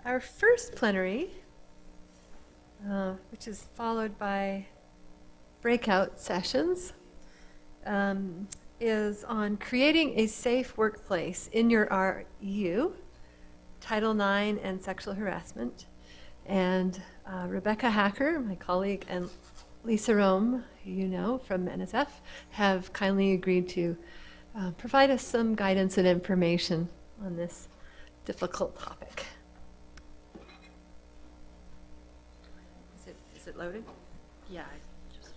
Our first plenary, which is followed by breakout sessions, is on creating a safe workplace in your REU, Title IX and sexual harassment. And Rebecca Hacker, my colleague, and Lisa Rome, who you know from NSF, have kindly agreed to provide us some guidance and information on this difficult topic. Is it loaded? Yeah, I just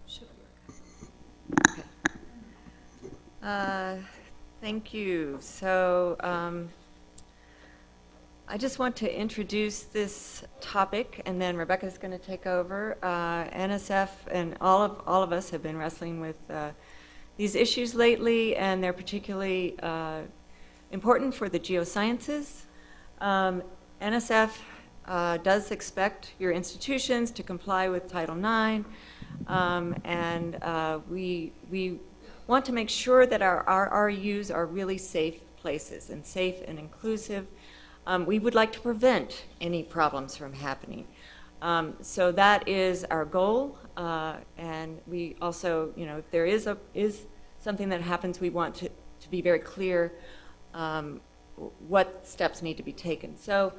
should Okay. Thank you. So I just want to introduce this topic, and then Rebecca's going to take over. NSF and all of us have been wrestling with these issues lately, and they're particularly important for the geosciences. NSF does expect your institutions to comply with Title IX, and we want to make sure that our REUs are really safe places and safe and inclusive. We would like to prevent any problems from happening. So that is our goal, and we also, if there is something that happens, we want to be very clear what steps need to be taken. So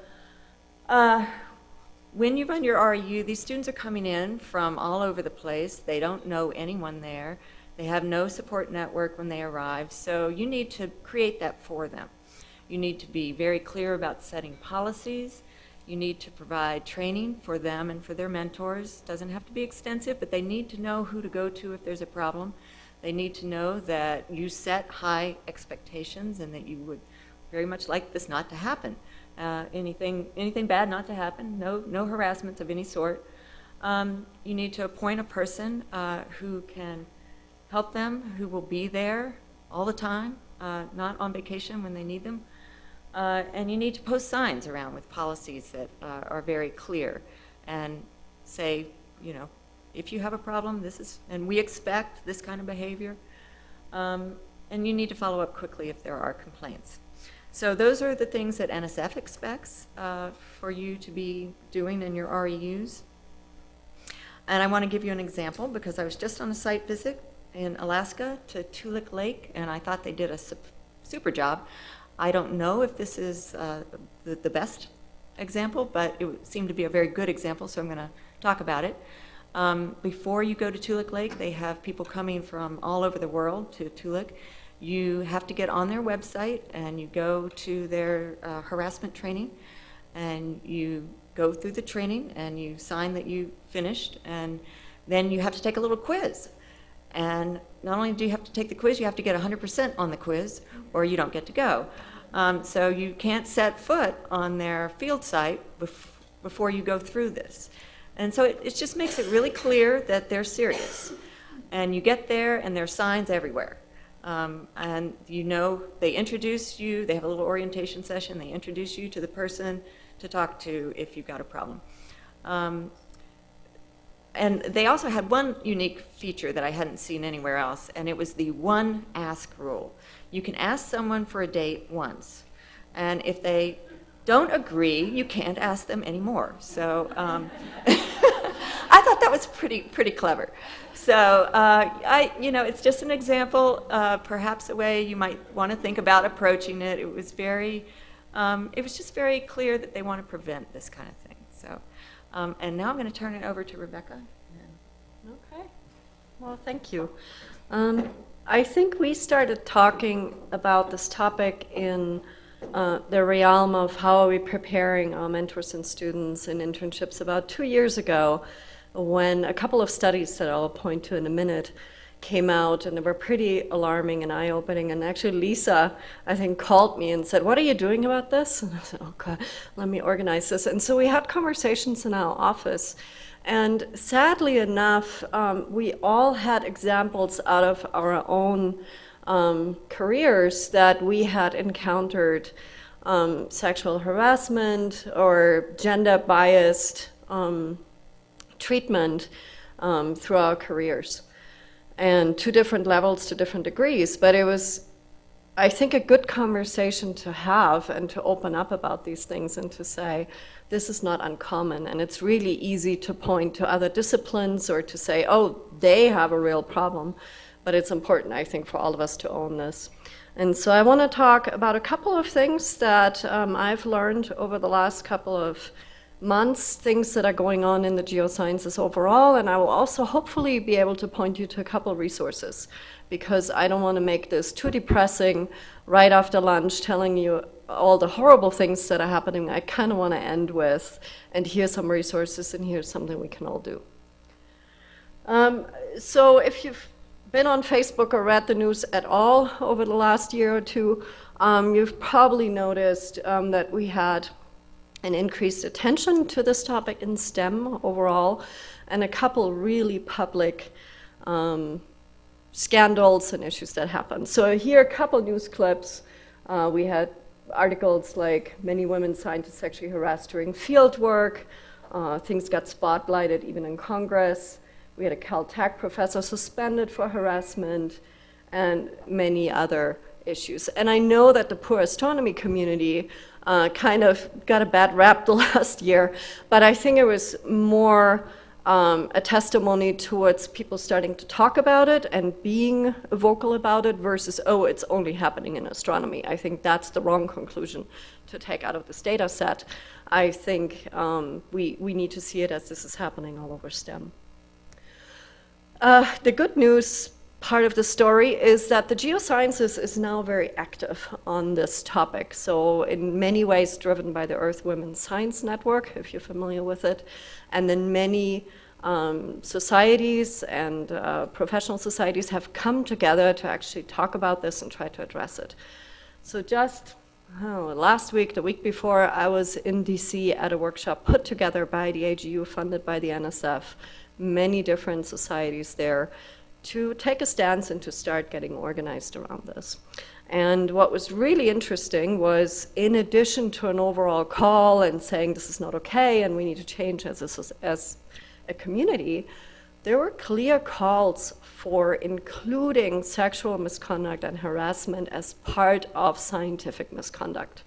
when you run your REU, these students are coming in from all over the place. They don't know anyone there. They have no support network when they arrive, so you need to create that for them. You need to be very clear about setting policies. You need to provide training for them and for their mentors. Doesn't have to be extensive, but they need to know who to go to if there's a problem. They need to know that you set high expectations and that you would very much like this not to happen. Anything bad not to happen, no harassment of any sort. You need to appoint a person who can help them, who will be there all the time, not on vacation when they need them. And you need to post signs around with policies that are very clear and say, if you have a problem, and we expect this kind of behavior. And you need to follow up quickly if there are complaints. So those are the things that NSF expects for you to be doing in your REUs. And I want to give you an example because I was just on a site visit in Alaska to Toolik Lake, and I thought they did a super job. I don't know if this is the best example, but it seemed to be a very good example, so I'm going to talk about it. Before you go to Toolik Lake, they have people coming from all over the world to Toolik. You have to get on their website, and you go to their harassment training, and you go through the training, and you sign that you finished, and then you have to take a little quiz. And not only do you have to take the quiz, you have to get 100% on the quiz, or you don't get to go. So you can't set foot on their field site before you go through this. And so it just makes it really clear that they're serious. And you get there, and there are signs everywhere. And they introduce you, they have a little orientation session, they introduce you to the person to talk to if you've got a problem. And they also had one unique feature that I hadn't seen anywhere else, and it was the one ask rule. You can ask someone for a date once, and if they don't agree, you can't ask them anymore. So I thought that was pretty clever. So it's just an example, perhaps a way you might want to think about approaching it. It was just very clear that they want to prevent this kind of thing. So. And now I'm going to turn it over to Rebecca. Okay. Well, thank you. I think we started talking about this topic in the realm of how are we preparing our mentors and students in internships about 2 years ago, when a couple of studies that I'll point to in a minute came out, and they were pretty alarming and eye-opening. And actually Lisa, I think, called me and said, "What are you doing about this?" And I said, "Okay, let me organize this." And so we had conversations in our office. And sadly enough, we all had examples out of our own careers that we had encountered sexual harassment or gender-biased treatment through our careers. And to different levels, to different degrees, but it was I think a good conversation to have and to open up about these things and to say, this is not uncommon. And it's really easy to point to other disciplines or to say, oh, they have a real problem. But it's important, I think, for all of us to own this. And so I want to talk about a couple of things that I've learned over the last couple of months, things that are going on in the geosciences overall, and I will also hopefully be able to point you to a couple of resources, because I don't want to make this too depressing right after lunch telling you all the horrible things that are happening. I kind of want to end with, and here's some resources, and here's something we can all do. So if you've been on Facebook or read the news at all over the last year or two, you've probably noticed that we had an increased attention to this topic in STEM overall, and a couple really public scandals and issues that happened. So here are a couple news clips. We had articles like many women scientists sexually harassed during field work. Things got spotlighted even in Congress. We had a Caltech professor suspended for harassment, and many other issues. And I know that the poor astronomy community kind of got a bad rap the last year, but I think it was more a testimony towards people starting to talk about it and being vocal about it versus, oh, it's only happening in astronomy. I think that's the wrong conclusion to take out of this data set. I think we need to see it as this is happening all over STEM. The good news part of the story is that the geosciences is now very active on this topic. So in many ways driven by the Earth Women Science Network, if you're familiar with it, and then many societies and professional societies have come together to actually talk about this and try to address it. So just last week, the week before, I was in DC at a workshop put together by the AGU, funded by the NSF, many different societies there, to take a stance and to start getting organized around this. And what was really interesting was, in addition to an overall call and saying this is not okay and we need to change as a community, there were clear calls for including sexual misconduct and harassment as part of scientific misconduct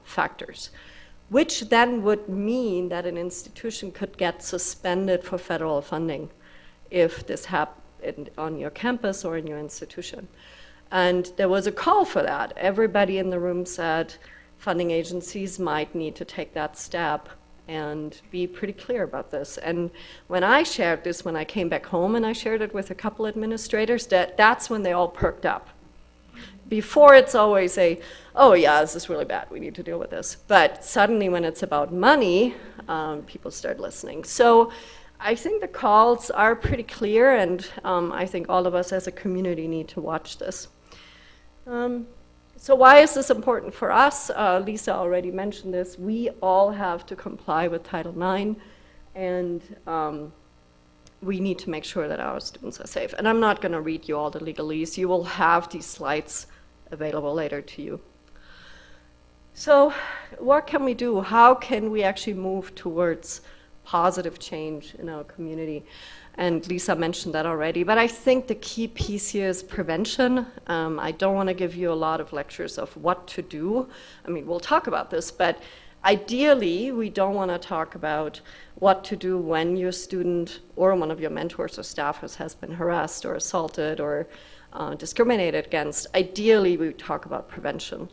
factors, which then would mean that an institution could get suspended for federal funding if this happened on your campus or in your institution. And there was a call for that. Everybody in the room said funding agencies might need to take that step and be pretty clear about this. And when I shared this, when I came back home and I shared it with a couple administrators, that's when they all perked up. Before, it's always oh yeah, this is really bad, we need to deal with this. But suddenly when it's about money, people start listening. So I think the calls are pretty clear, and I think all of us as a community need to watch this. So why is this important for us? Lisa already mentioned this. We all have to comply with Title IX, and we need to make sure that our students are safe. And I'm not going to read you all the legalese. You will have these slides available later to you. So what can we do? How can we actually move towards positive change in our community? And Lisa mentioned that already, but I think the key piece here is prevention. I don't want to give you a lot of lectures of what to do. I mean, we'll talk about this, but ideally, we don't want to talk about what to do when your student or one of your mentors or staffers has been harassed or assaulted or discriminated against. Ideally, we talk about prevention.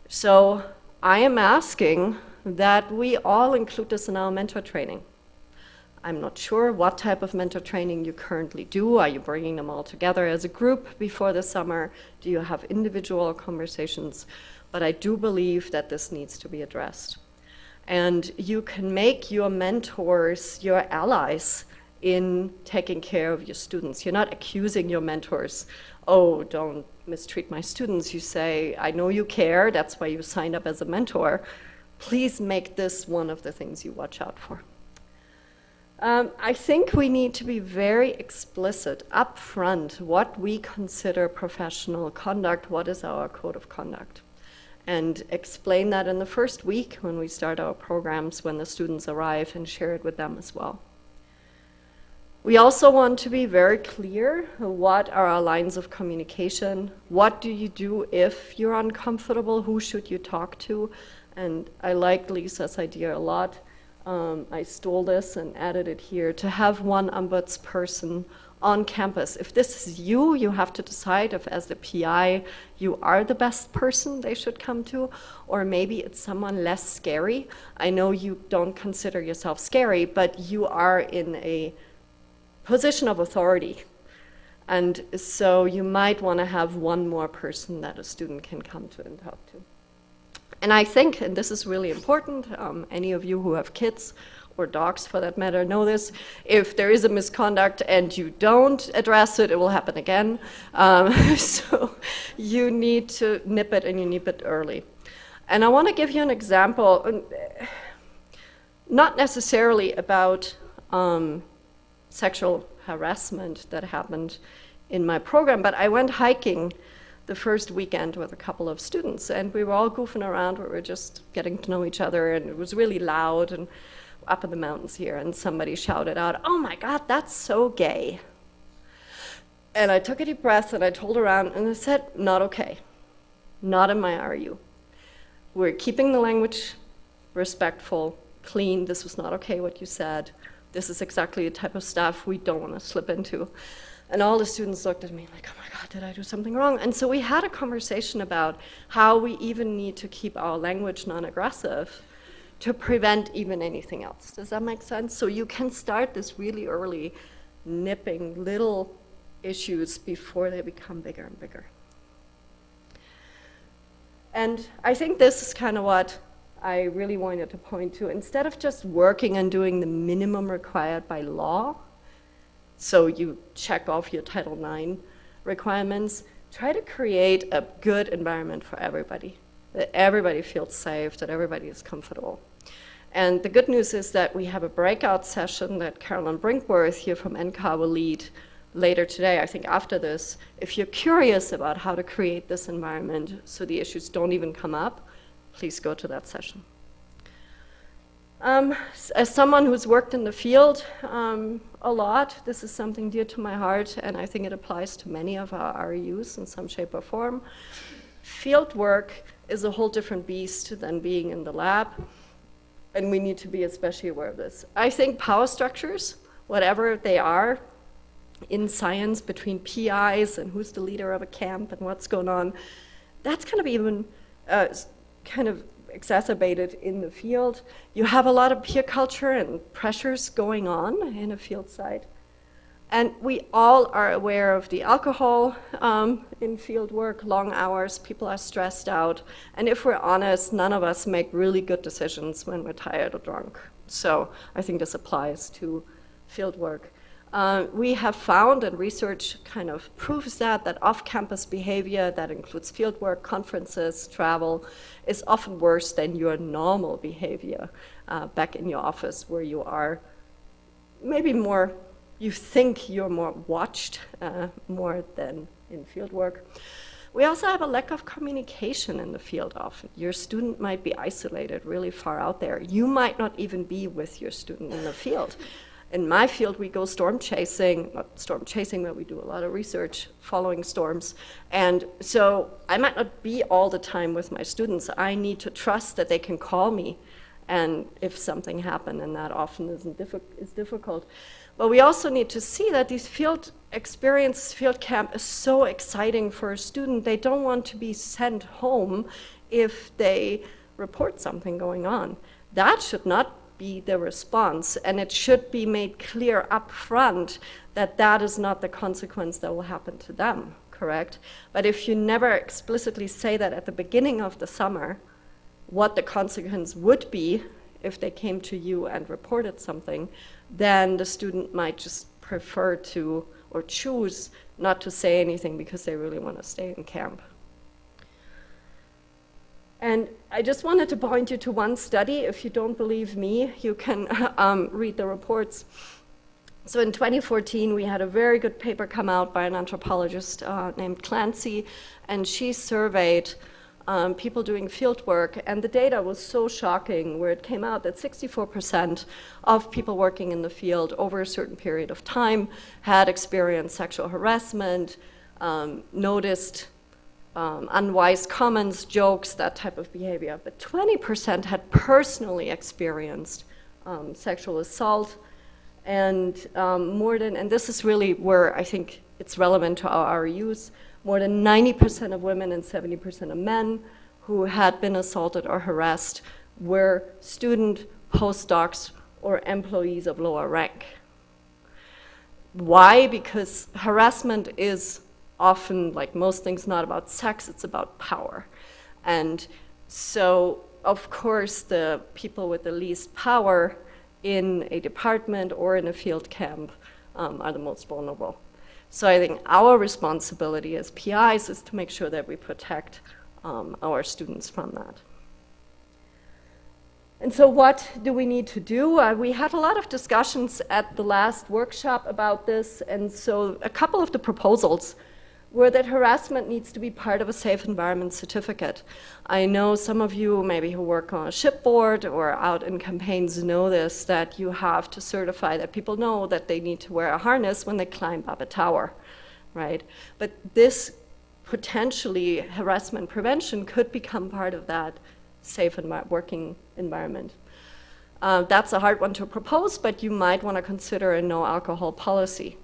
So I am asking that we all include this in our mentor training. I'm not sure what type of mentor training you currently do. Are you bringing them all together as a group before the summer? Do you have individual conversations? But I do believe that this needs to be addressed. And you can make your mentors your allies in taking care of your students. You're not accusing your mentors, oh, don't mistreat my students. You say, I know you care, that's why you signed up as a mentor. Please make this one of the things you watch out for. I think we need to be very explicit up front what we consider professional conduct, what is our code of conduct, and explain that in the first week when we start our programs, when the students arrive, and share it with them as well. We also want to be very clear what are our lines of communication, what do you do if you're uncomfortable, who should you talk to, and I like Lisa's idea a lot. I stole this and added it here, to have one ombudsperson on campus. If this is you, you have to decide if as the PI you are the best person they should come to, or maybe it's someone less scary. I know you don't consider yourself scary, but you are in a position of authority. And so you might want to have one more person that a student can come to and talk to. And I think, and this is really important, any of you who have kids, or dogs for that matter, know this, if there is a misconduct and you don't address it, it will happen again. So you need to nip it, and you nip it early. And I want to give you an example, not necessarily about sexual harassment that happened in my program, but I went hiking the first weekend with a couple of students, and we were all goofing around. We were just getting to know each other, and it was really loud and up in the mountains here, and somebody shouted out, "Oh my God, that's so gay." And I took a deep breath, and I told around, and I said, not okay, not in my REU. We're keeping the language respectful, clean. This was not okay what you said. This is exactly the type of stuff we don't want to slip into. And all the students looked at me like, oh my God, did I do something wrong? And so we had a conversation about how we even need to keep our language non-aggressive to prevent even anything else. Does that make sense? So you can start this really early, nipping little issues before they become bigger and bigger. And I think this is kind of what I really wanted to point to. Instead of just working on doing the minimum required by law, so you check off your Title IX requirements, try to create a good environment for everybody, that everybody feels safe, that everybody is comfortable. And the good news is that we have a breakout session that Carolyn Brinkworth here from NCAR will lead later today, I think after this. If you're curious about how to create this environment so the issues don't even come up, please go to that session. As someone who's worked in the field a lot, this is something dear to my heart, and I think it applies to many of our REUs in some shape or form. Field work is a whole different beast than being in the lab, and we need to be especially aware of this. I think power structures, whatever they are, in science between PIs and who's the leader of a camp and what's going on, that's kind of even kind of exacerbated in the field. You have a lot of peer culture and pressures going on in a field site. And we all are aware of the alcohol in field work, long hours, people are stressed out. And if we're honest, none of us make really good decisions when we're tired or drunk. So I think this applies to field work. We have found, and research kind of proves that off-campus behavior that includes fieldwork, conferences, travel, is often worse than your normal behavior back in your office, where you are maybe more, you think you're more watched more than in fieldwork. We also have a lack of communication in the field often. Your student might be isolated really far out there. You might not even be with your student in the field. In my field, we go storm chasing, not storm chasing, but we do a lot of research following storms. And so I might not be all the time with my students. I need to trust that they can call me and if something happened, and that often is difficult. But we also need to see that these field experiences, field camp is so exciting for a student. They don't want to be sent home if they report something going on. That should not be the response, and it should be made clear up front that that is not the consequence that will happen to them, correct? But if you never explicitly say that at the beginning of the summer, what the consequence would be if they came to you and reported something, then the student might just prefer to or choose not to say anything because they really want to stay in camp. And I just wanted to point you to one study. If you don't believe me, you can read the reports. So in 2014, we had a very good paper come out by an anthropologist named Clancy, and she surveyed people doing field work, and the data was so shocking where it came out that 64% of people working in the field over a certain period of time had experienced sexual harassment, noticed unwise comments, jokes, that type of behavior. But 20% had personally experienced sexual assault, and and this is really where I think it's relevant to our REUs, more than 90% of women and 70% of men who had been assaulted or harassed were student, postdocs, or employees of lower rank. Why? Because harassment is often, like most things, not about sex, it's about power. And so, of course, the people with the least power in a department or in a field camp are the most vulnerable. So I think our responsibility as PIs is to make sure that we protect our students from that. And so what do we need to do? We had a lot of discussions at the last workshop about this, and so a couple of the proposals were that harassment needs to be part of a safe environment certificate. I know some of you maybe who work on a shipboard or out in campaigns know this, that you have to certify that people know that they need to wear a harness when they climb up a tower, right? But this potentially harassment prevention could become part of that safe working environment. That's a hard one to propose, but you might want to consider a no alcohol policy.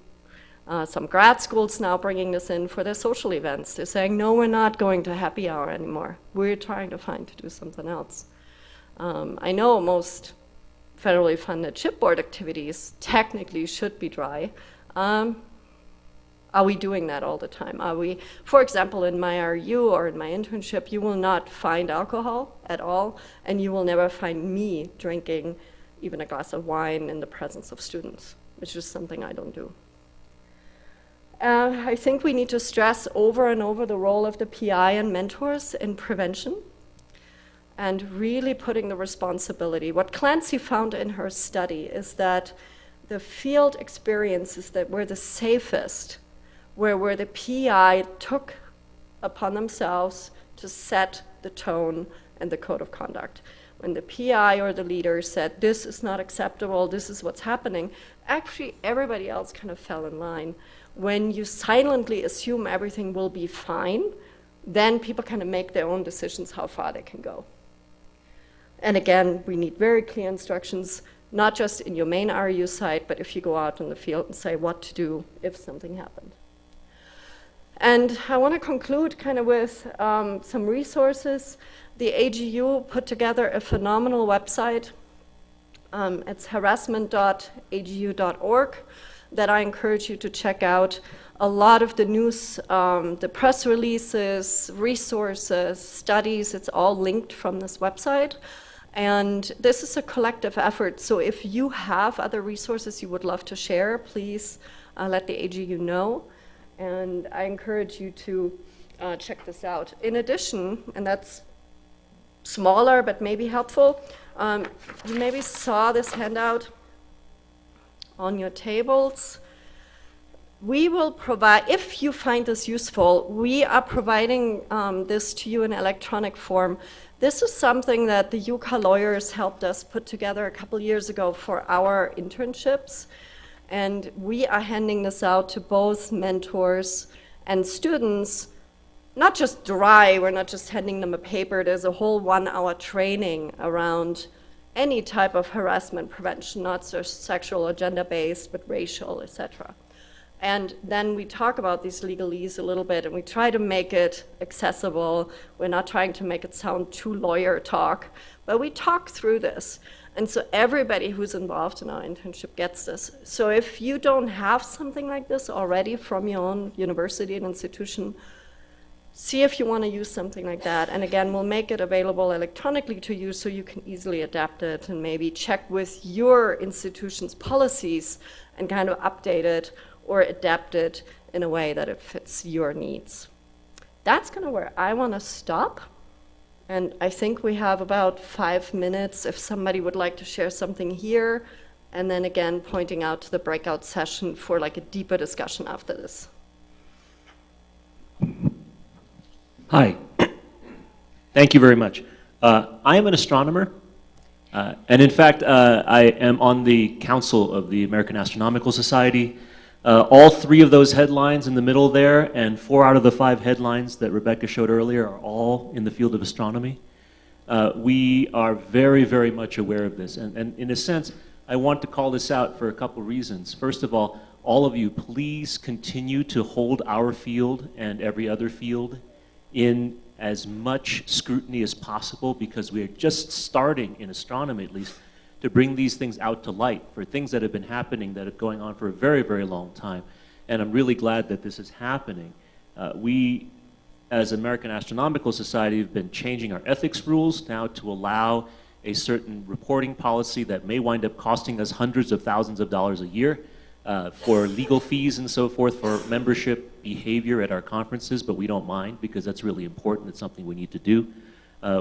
Some grad schools now bringing this in for their social events. They're saying, no, we're not going to happy hour anymore. We're trying to do something else. I know most federally funded shipboard activities technically should be dry. Are we doing that all the time? Are we, for example, in my RU or in my internship, you will not find alcohol at all, and you will never find me drinking even a glass of wine in the presence of students, which is something I don't do. I think we need to stress over and over the role of the PI and mentors in prevention and really putting the responsibility. What Clancy found in her study is that the field experiences that were the safest where the PI took upon themselves to set the tone and the code of conduct. When the PI or the leader said, this is not acceptable, this is what's happening, actually everybody else kind of fell in line. When you silently assume everything will be fine, then people kind of make their own decisions how far they can go. And again, we need very clear instructions, not just in your main RU site, but if you go out in the field and say what to do if something happened. And I want to conclude kind of with some resources. The AGU put together a phenomenal website. It's harassment.agu.org that I encourage you to check out. A lot of the news, the press releases, resources, studies, it's all linked from this website. And this is a collective effort, so if you have other resources you would love to share, please let the AGU know. And I encourage you to check this out. In addition, and that's smaller but maybe helpful, you maybe saw this handout on your tables. We will provide, if you find this useful, we are providing this to you in electronic form. This is something that the UCAR lawyers helped us put together a couple years ago for our internships. And we are handing this out to both mentors and students, not just dry, we're not just handing them a paper, there's a whole 1-hour training around any type of harassment prevention, not just sexual or gender-based, but racial, etc. And then we talk about these legalese a little bit, and we try to make it accessible. We're not trying to make it sound too lawyer talk, but we talk through this. And so everybody who's involved in our internship gets this. So if you don't have something like this already from your own university and institution, see if you want to use something like that. And again, we'll make it available electronically to you so you can easily adapt it and maybe check with your institution's policies and kind of update it or adapt it in a way that it fits your needs. That's kind of where I want to stop. And I think we have about 5 minutes if somebody would like to share something here, and then again pointing out to the breakout session for like a deeper discussion after this. Hi. Thank you very much. I am an astronomer, and in fact, I am on the council of the American Astronomical Society. All three of those headlines in the middle there, and 4 out of the 5 headlines that Rebecca showed earlier are all in the field of astronomy. We are very, very much aware of this, and in a sense, I want to call this out for a couple reasons. First of all of you, please continue to hold our field and every other field in as much scrutiny as possible, because we are just starting, in astronomy at least, to bring these things out to light for things that have been happening that are going on for a very, very long time. And I'm really glad that this is happening. We, as American Astronomical Society, have been changing our ethics rules now to allow a certain reporting policy that may wind up costing us hundreds of thousands of dollars a year for legal fees and so forth for membership behavior at our conferences, but we don't mind because that's really important. It's something we need to do.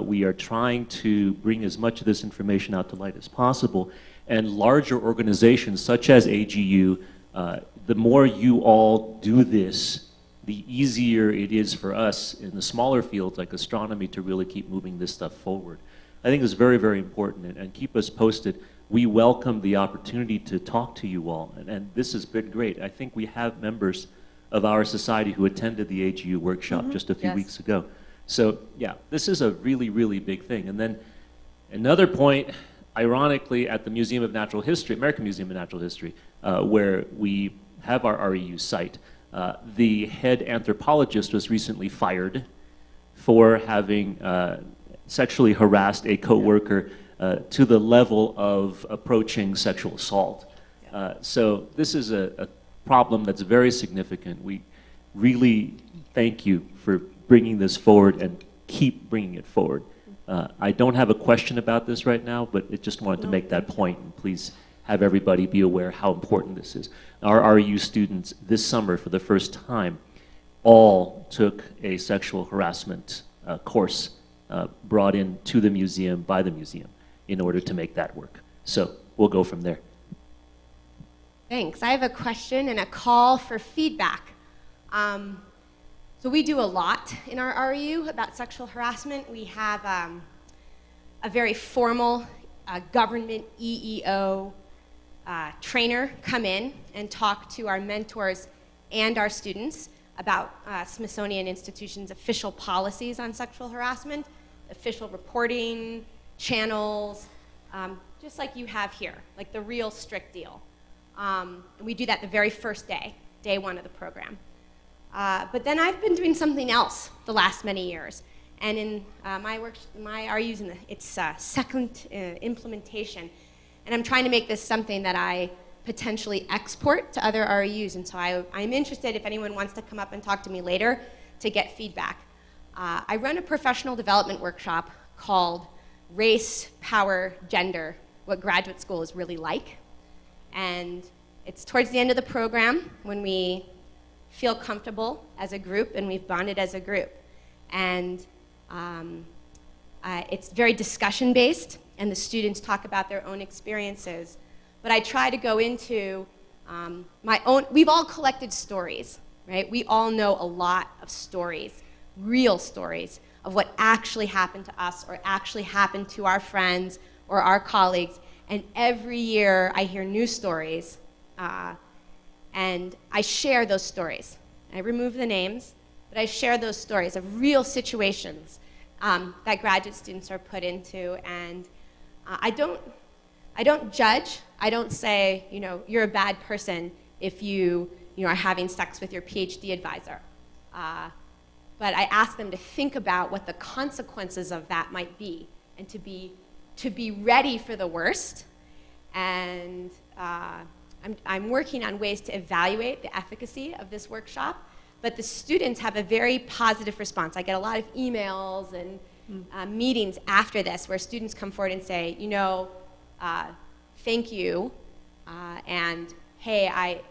We are trying to bring as much of this information out to light as possible, and larger organizations such as AGU, the more you all do this, the easier it is for us in the smaller fields like astronomy to really keep moving this stuff forward. I think it's very, very important, and keep us posted. We welcome the opportunity to talk to you all, and this has been great. I think we have members of our society who attended the AGU workshop just a few weeks ago. So yeah, this is a really, really big thing. And then another point, ironically, at the Museum of Natural History, American Museum of Natural History, where we have our REU site, the head anthropologist was recently fired for having sexually harassed a coworker to the level of approaching sexual assault. So this is a problem that's very significant. We really thank you for bringing this forward and keep bringing it forward. I don't have a question about this right now, but I just wanted to make that point, and please have everybody be aware how important this is. Our REU students this summer, for the first time, all took a sexual harassment course brought in to the museum by the museum in order to make that work. So we'll go from there. Thanks. I have a question and a call for feedback. So we do a lot in our REU about sexual harassment. We have a very formal government EEO trainer come in and talk to our mentors and our students about Smithsonian Institution's official policies on sexual harassment, official reporting, channels, just like you have here, like the real strict deal. And we do that the very first day, day 1 of the program. But then I've been doing something else the last many years. And in my REU's in its second implementation. And I'm trying to make this something that I potentially export to other REUs. And so I'm interested if anyone wants to come up and talk to me later to get feedback. I run a professional development workshop called Race, Power, Gender, What Graduate School is Really Like. And it's towards the end of the program when we feel comfortable as a group and we've bonded as a group. And it's very discussion-based, and the students talk about their own experiences. But I try to go into my own, we've all collected stories, right? We all know a lot of stories, real stories, of what actually happened to us or actually happened to our friends or our colleagues. And every year I hear new stories, and I share those stories. I remove the names, but I share those stories of real situations that graduate students are put into. And I don't judge. I don't say, you're a bad person if you are having sex with your PhD advisor. But I ask them to think about what the consequences of that might be, and to be ready for the worst. And I'm working on ways to evaluate the efficacy of this workshop, but the students have a very positive response. I get a lot of emails and meetings after this where students come forward and say, thank you, and hey,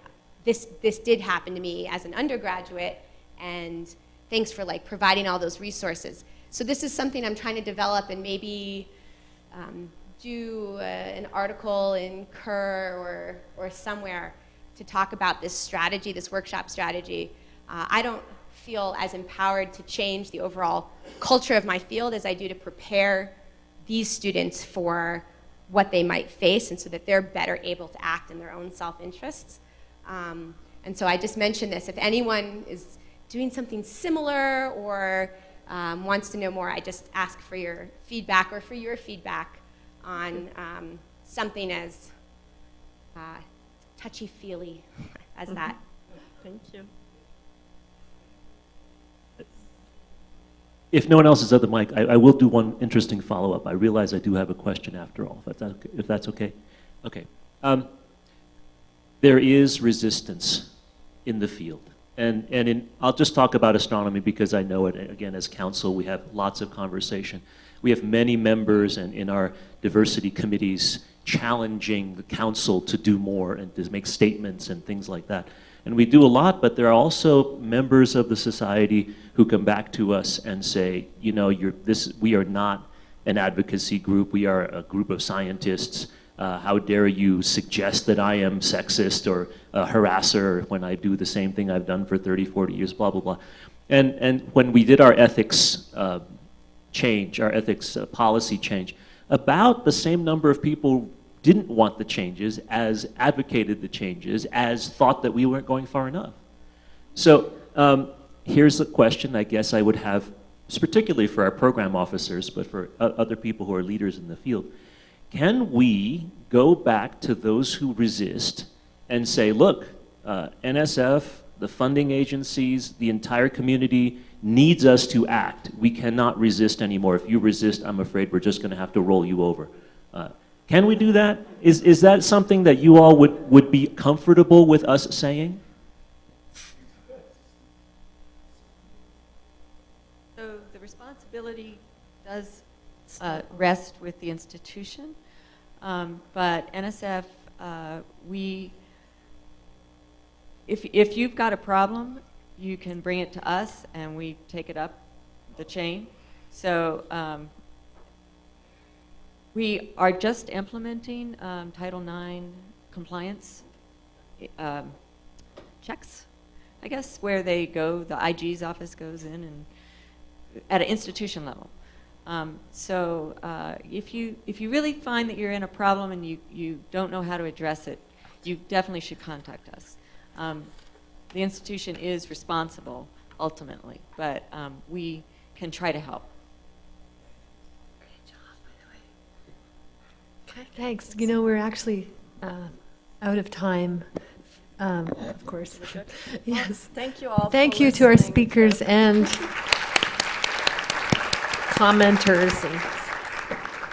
this did happen to me as an undergraduate, and thanks for providing all those resources. So this is something I'm trying to develop, and maybe do an article in CUR or somewhere to talk about this strategy, this workshop strategy. I feel as empowered to change the overall culture of my field as I do to prepare these students for what they might face, and so that they're better able to act in their own self-interests. And so I just mentioned this. If anyone is doing something similar or wants to know more, I just ask for your feedback or for your feedback on something as touchy-feely as that. Thank you. If no one else is at the mic, I will do one interesting follow-up. I realize I do have a question after all, if that's okay. Okay. There is resistance in the field. And I'll just talk about astronomy because I know it. Again, as council, we have lots of conversation. We have many members and in our diversity committees challenging the council to do more and to make statements and things like that. And we do a lot, but there are also members of the society who come back to us and say, you know, we are not an advocacy group, we are a group of scientists. How dare you suggest that I am sexist or a harasser when I do the same thing I've done for 30, 40 years, blah, blah, blah. And when we did our ethics change, our ethics policy change, about the same number of people didn't want the changes as advocated the changes, as thought that we weren't going far enough. So here's a question I guess I would have, particularly for our program officers, but for other people who are leaders in the field. Can we go back to those who resist and say, look, NSF, the funding agencies, the entire community needs us to act. We cannot resist anymore. If you resist, I'm afraid we're just going to have to roll you over. Can we do that? Is that something that you all would be comfortable with us saying? So the responsibility does rest with the institution, but NSF, if you've got a problem, you can bring it to us and we take it up the chain. So we are just implementing Title IX compliance checks, I guess, where they go, the IG's office goes in and at an institution level. So if you really find that you're in a problem and you don't know how to address it, you definitely should contact us. The institution is responsible ultimately, but we can try to help. Okay, thanks. You know, we're actually out of time, of course. Yes. Thank you all. Thank for you to our listening. speakers and commenters and